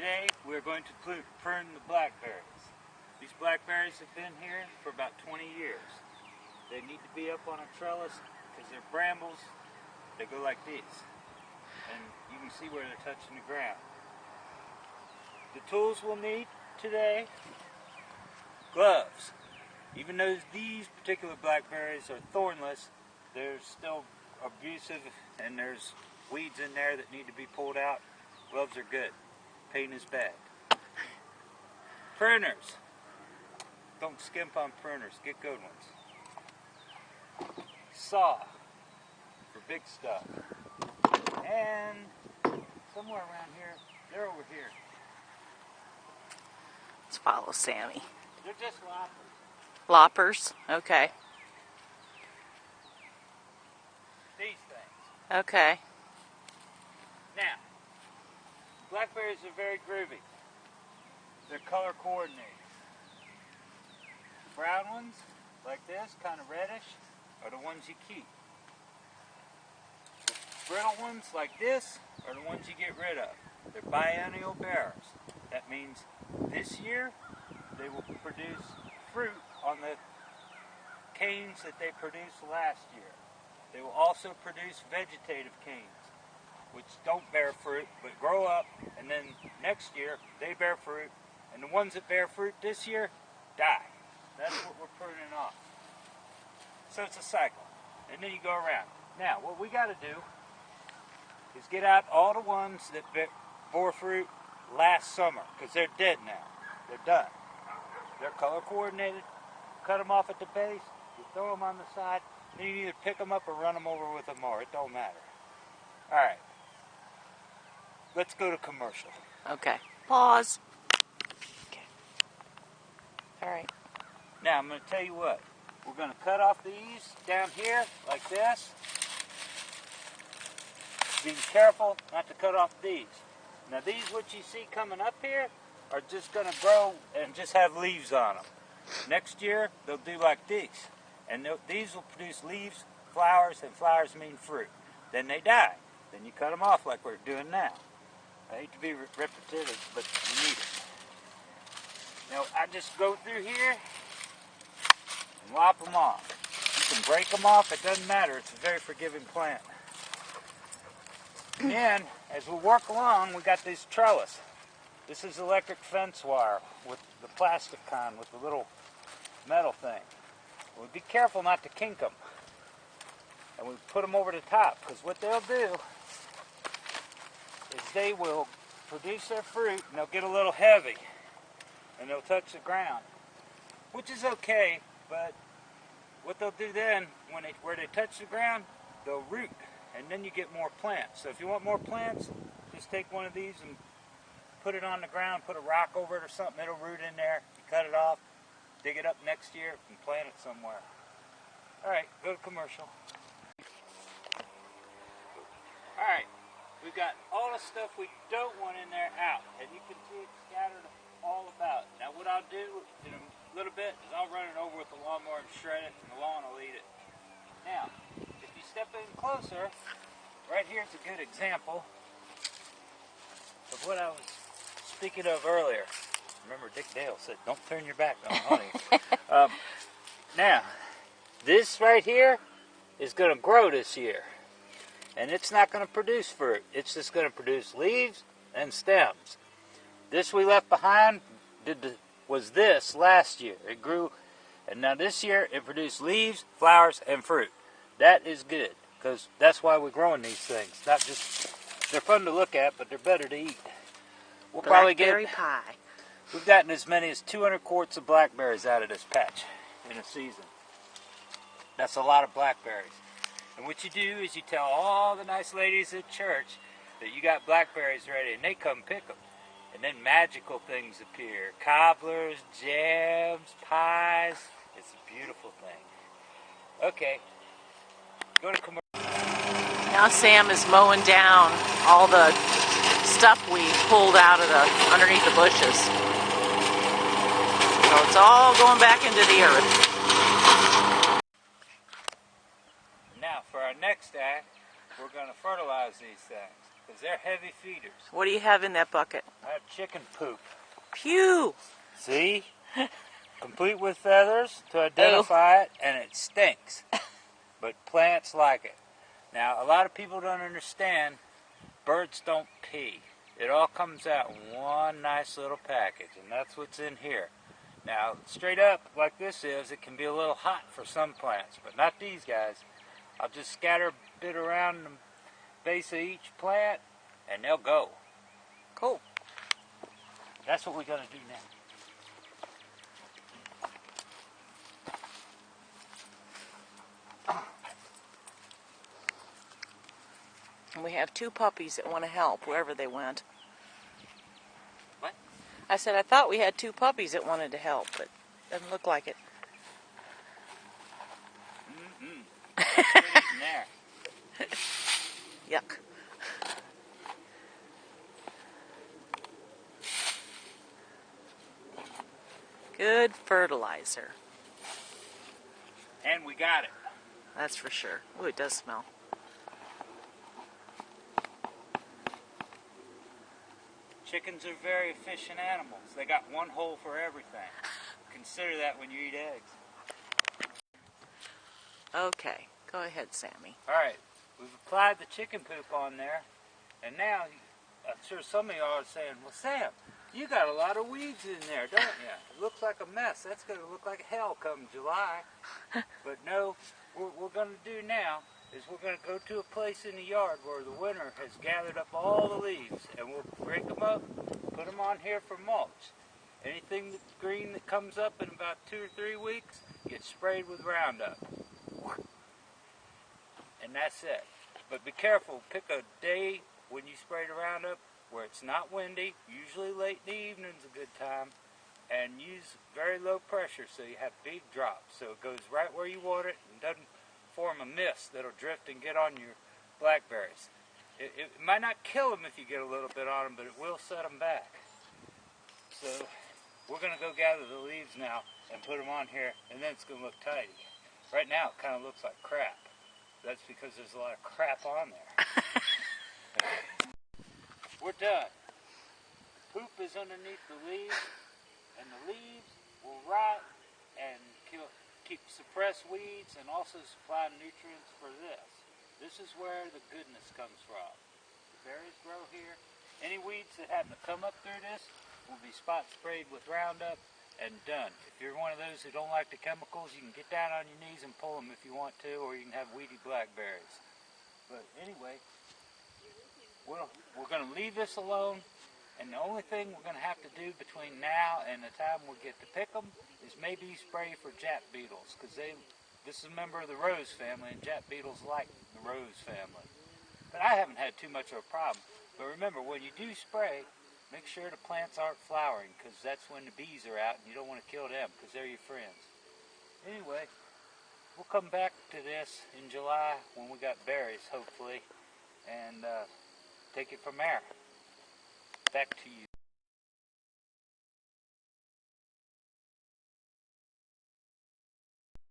Today we're going to prune the blackberries. These blackberries have been here for about 20 years. They need to be up on a trellis because they're brambles. They go like this. And you can see where they're touching the ground. The tools we'll need today: gloves. Even though these particular blackberries are thornless, they're still abusive and there's weeds in there that need to be pulled out. Gloves are good. Pain is bad. Pruners. Don't skimp on pruners. Get good ones. Saw for big stuff. And somewhere around here, they're over here. Let's follow Sammy. They're just loppers. Loppers? Okay. These things. Okay. Now, blackberries are very groovy. They're color coordinated. Brown ones, like this, kind of reddish, are the ones you keep. The brittle ones, like this, are the ones you get rid of. They're biennial bearers. That means this year they will produce fruit on the canes that they produced last year. They will also produce vegetative canes, which don't bear fruit but grow up, and then next year they bear fruit, and the ones that bear fruit this year die. That's what we're pruning off. So it's a cycle, and then you go around. Now what we got to do is get out all the ones that bore fruit last summer, because they're dead now. They're done. They're color coordinated. Cut them off at the base, you throw them on the side, then you either pick them up or run them over with a mower. It don't matter. Alright. Let's go to commercial. Okay. Pause. Okay. Alright. Now I'm going to tell you what. We're going to cut off these down here like this. Be careful not to cut off these. Now these what you see coming up here are just going to grow and just have leaves on them. Next year they'll do like these. And these will produce leaves, flowers, and flowers mean fruit. Then they die. Then you cut them off like we're doing now. I hate to be repetitive, but you need it. Now I just go through here and lop them off. You can break them off, it doesn't matter. It's a very forgiving plant. And then, as we work along, we got this trellis. This is electric fence wire with the plastic con, with the little metal thing. We'll be careful not to kink them. And we put them over the top, because what they'll do is they will produce their fruit, and they'll get a little heavy, and they'll touch the ground, which is okay, but what they'll do then, where they touch the ground, they'll root, and then you get more plants. So if you want more plants, just take one of these and put it on the ground, put a rock over it or something, it'll root in there, you cut it off, dig it up next year, and plant it somewhere. Alright, go to commercial. Alright, we've got all the stuff we don't want in there out, and you can see it scattered all about. Now what I'll do in a little bit is I'll run it over with the lawnmower and shred it, and the lawn will eat it. Now, if you step in closer, right here's a good example of what I was speaking of earlier. Remember Dick Dale said, don't turn your back on honey. Now, this right here is going to grow this year. And it's not going to produce fruit. It's just going to produce leaves and stems. This we left behind was this last year. It grew, and now this year it produced leaves, flowers, and fruit. That is good, because that's why we're growing these things. Not just, they're fun to look at, but they're better to eat. We'll probably get Blackberry pie. We've gotten as many as 200 quarts of blackberries out of this patch in a season. That's a lot of blackberries. And what you do is you tell all the nice ladies at church that you got blackberries ready, and they come pick them. And then magical things appear. Cobblers, jams, pies. It's a beautiful thing. Okay, go to commercial. Now Sam is mowing down all the stuff we pulled out of underneath the bushes. So it's all going back into the earth. Now for our next act, we're going to fertilize these things. because they're heavy feeders. What do you have in that bucket? I have chicken poop. Pew! See? Complete with feathers to identify it, and it stinks. But plants like it. Now, a lot of people don't understand birds don't pee. It all comes out in one nice little package, and that's what's in here. Now, straight up, like this is, it can be a little hot for some plants, but not these guys. I'll just scatter a bit around the base of each plant, and they'll go. Cool. That's what we're going to do now. And we have 2 puppies that want to help wherever they went. What? I said I thought we had 2 puppies that wanted to help, but doesn't look like it. In there. Yuck. Good fertilizer. And we got it. That's for sure. Ooh, it does smell. Chickens are very efficient animals. They got one hole for everything. Consider that when you eat eggs. Okay, go ahead, Sammy. Alright, we've applied the chicken poop on there, and now I'm sure some of y'all are saying, well, Sam, you got a lot of weeds in there, don't you? It looks like a mess. That's going to look like hell come July. But no, what we're going to do now is we're going to go to a place in the yard where the winter has gathered up all the leaves, and we'll break them up, put them on here for mulch. Anything that's green that comes up in about 2 or 3 weeks gets sprayed with Roundup. And that's it. But be careful, pick a day when you spray the Roundup where it's not windy, usually late in the evening is a good time, and use very low pressure so you have big drops, so it goes right where you want it and doesn't form a mist that'll drift and get on your blackberries. It might not kill them if you get a little bit on them, but it will set them back. So we're going to go gather the leaves now and put them on here, and then it's going to look tidy. Right now it kind of looks like crap. That's because there's a lot of crap on there. We're done. Poop is underneath the leaves, and the leaves will rot and suppress weeds and also supply nutrients for this. This is where the goodness comes from. The berries grow here. Any weeds that happen to come up through this will be spot sprayed with Roundup and done. If you're one of those who don't like the chemicals, you can get down on your knees and pull them if you want to, or you can have weedy blackberries. But anyway, we're going to leave this alone, and the only thing we're going to have to do between now and the time we get to pick them is maybe spray for Jap beetles, because this is a member of the rose family, and Jap beetles like the rose family. But I haven't had too much of a problem. But remember, when you do spray, make sure the plants aren't flowering, because that's when the bees are out, and you don't want to kill them, because they're your friends. Anyway, we'll come back to this in July when we got berries, hopefully, and take it from there. Back to you.